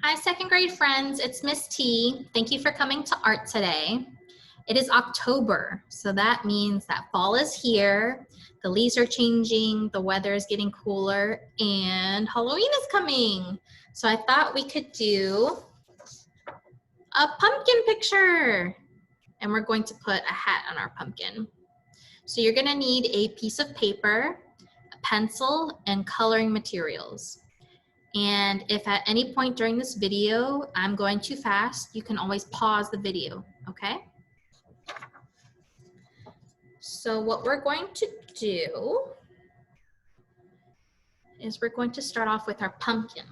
Hi, second grade friends. It's Miss T. Thank you for coming to art today. It is October, so that means that fall is here. The leaves are changing, the weather is getting cooler, and Halloween is coming. So I thought we could do a pumpkin picture. And we're going to put a hat on our pumpkin. So you're gonna need a piece of paper, a pencil, and coloring materials. And if at any point during this video I'm going too fast, you can always pause the video, okay? So what we're going to do is we're going to start off with our pumpkin.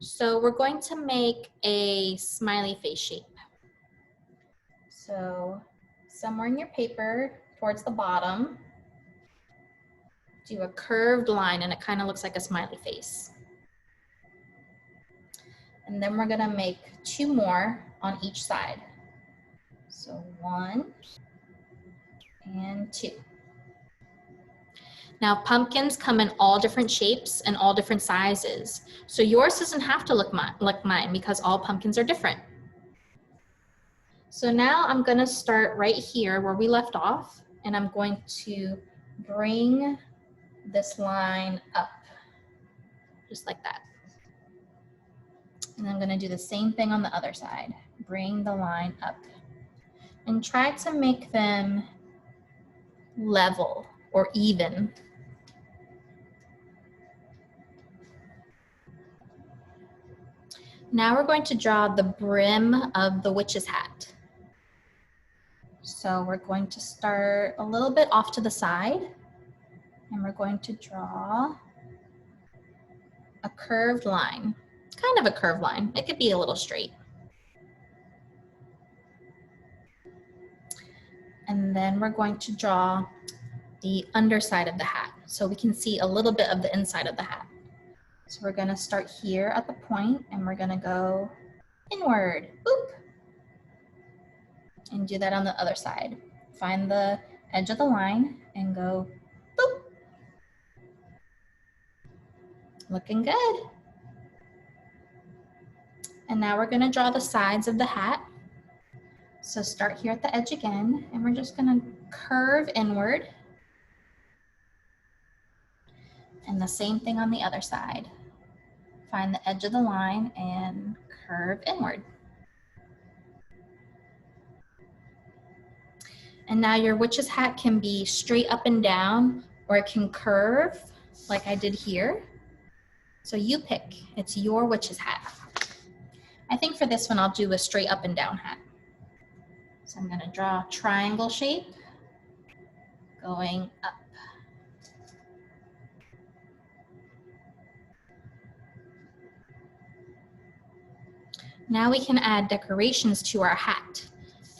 So we're going to make a smiley face shape. So somewhere in your paper, towards the bottom, do a curved line and it kind of looks like a smiley face. And then we're gonna make two more on each side. So 1 and 2. Now pumpkins come in all different shapes and all different sizes. So yours doesn't have to look like mine because all pumpkins are different. So now I'm gonna start right here where we left off, and I'm going to bring this line up, just like that. And I'm gonna do the same thing on the other side. Bring the line up. And try to make them level or even. Now we're going to draw the brim of the witch's hat. So we're going to start a little bit off to the side, and we're going to draw a curved line, kind of a curved line. It could be a little straight. And then we're going to draw the underside of the hat so we can see a little bit of the inside of the hat. So we're gonna start here at the point and we're gonna go inward, boop. And do that on the other side. Find the edge of the line and go boop. Looking good. And now we're gonna draw the sides of the hat. So start here at the edge again, and we're just gonna curve inward. And the same thing on the other side. Find the edge of the line and curve inward. And now your witch's hat can be straight up and down, or it can curve like I did here. So you pick, it's your witch's hat. I think for this one, I'll do a straight up and down hat. So I'm gonna draw a triangle shape going up. Now we can add decorations to our hat.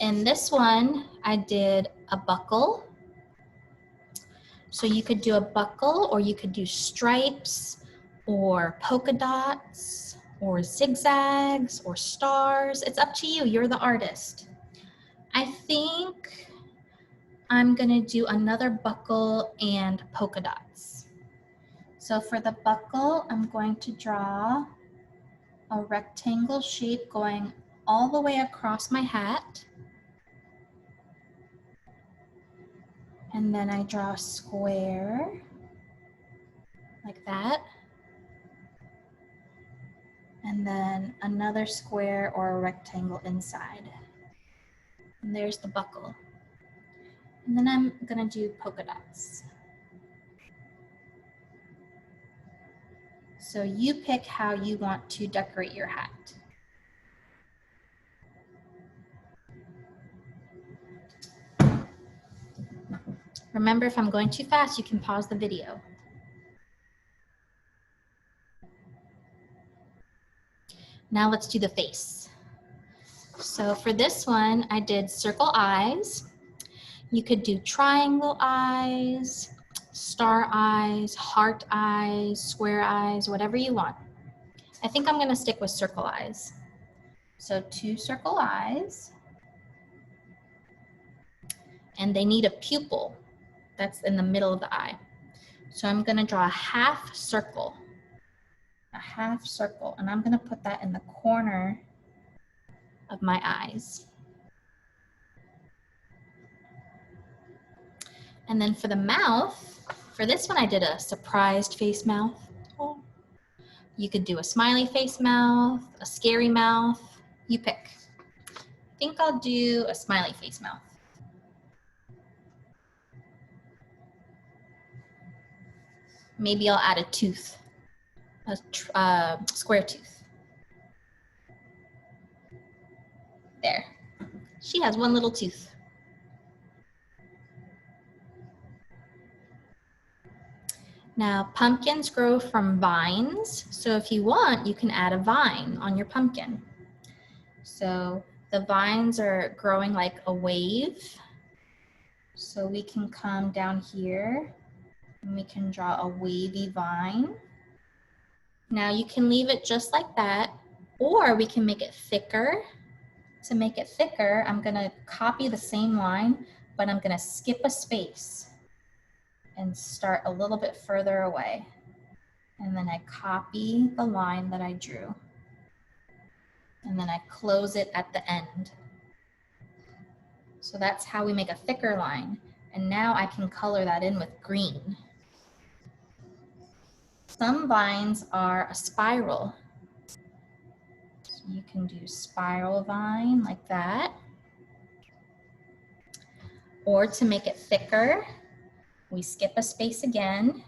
In this one, I did a buckle. So you could do a buckle, or you could do stripes, or polka dots, or zigzags, or stars. It's up to you, you're the artist. I think I'm gonna do another buckle and polka dots. So for the buckle, I'm going to draw a rectangle shape going all the way across my hat. And then I draw a square like that. And then another square or a rectangle inside. And there's the buckle. And then I'm gonna do polka dots. So you pick how you want to decorate your hat. Remember, if I'm going too fast, you can pause the video. Now let's do the face. So for this one, I did circle eyes. You could do triangle eyes, star eyes, heart eyes, square eyes, whatever you want. I think I'm gonna stick with circle eyes. So 2 circle eyes. And they need a pupil that's in the middle of the eye. So I'm gonna draw a half circle. A half circle, and I'm gonna put that in the corner of my eyes. And then for the mouth, for this one I did a surprised face mouth. You could do a smiley face mouth, a scary mouth, you pick. I think I'll do a smiley face mouth. Maybe I'll add a tooth, a square tooth. There, she has one little tooth. Now, pumpkins grow from vines, so if you want, you can add a vine on your pumpkin. So the vines are growing like a wave, so we can come down here and we can draw a wavy vine. Now you can leave it just like that, or we can make it thicker. To make it thicker, I'm gonna copy the same line, but I'm gonna skip a space and start a little bit further away. And then I copy the line that I drew. And then I close it at the end. So that's how we make a thicker line. And now I can color that in with green. Some vines are a spiral. So you can do spiral vine like that. Or to make it thicker, we skip a space again,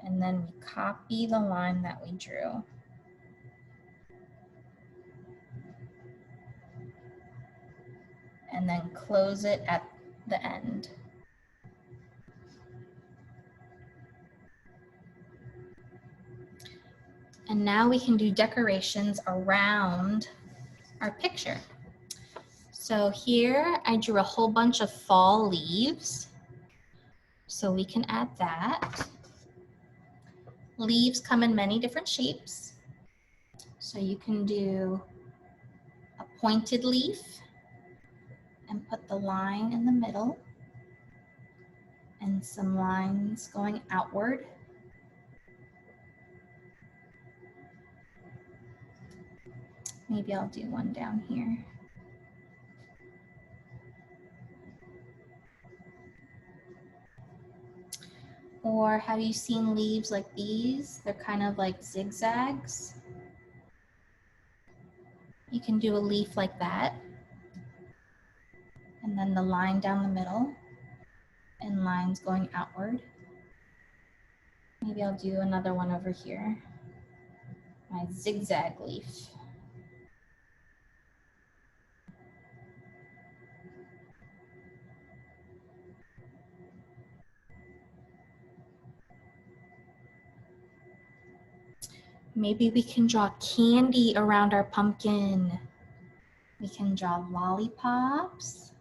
and then we copy the line that we drew. And then close it at the end. And now we can do decorations around our picture. So here I drew a whole bunch of fall leaves. So we can add that. Leaves come in many different shapes. So you can do a pointed leaf and put the line in the middle and some lines going outward. Maybe I'll do one down here. Or have you seen leaves like these? They're kind of like zigzags. You can do a leaf like that. And then the line down the middle and lines going outward. Maybe I'll do another one over here. My zigzag leaf. Maybe we can draw candy around our pumpkin. We can draw lollipops.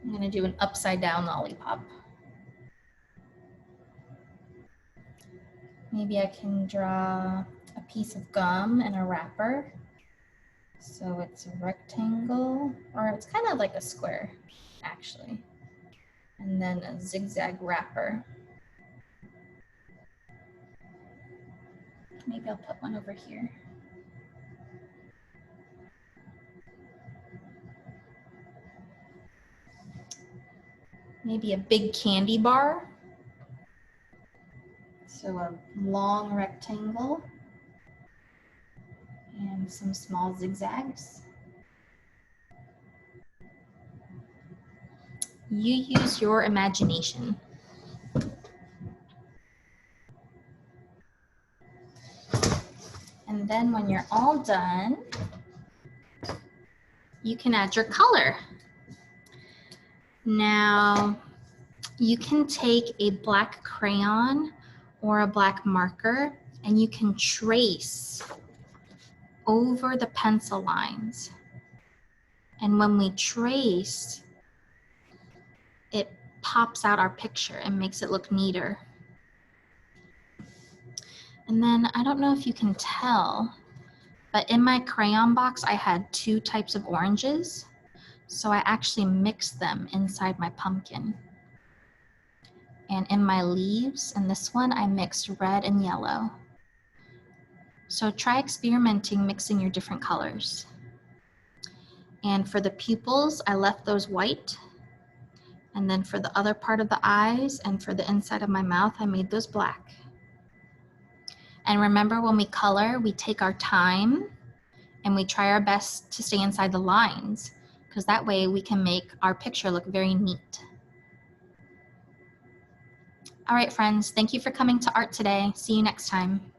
I'm going to do an upside down lollipop. Maybe I can draw a piece of gum and a wrapper. So it's a rectangle, or it's kind of like a square, actually. And then a zigzag wrapper. Maybe I'll put one over here. Maybe a big candy bar. So a long rectangle and some small zigzags. You use your imagination. And then when you're all done, you can add your color. Now, you can take a black crayon or a black marker and you can trace over the pencil lines. And when we trace, it pops out our picture and makes it look neater. And then I don't know if you can tell, but in my crayon box, I had 2 types of oranges. So I actually mixed them inside my pumpkin. And in my leaves, in this one, I mixed red and yellow. So try experimenting, mixing your different colors. And for the pupils, I left those white. And then for the other part of the eyes and for the inside of my mouth, I made those black. And remember, when we color, we take our time and we try our best to stay inside the lines, because that way we can make our picture look very neat. All right, friends, thank you for coming to art today. See you next time.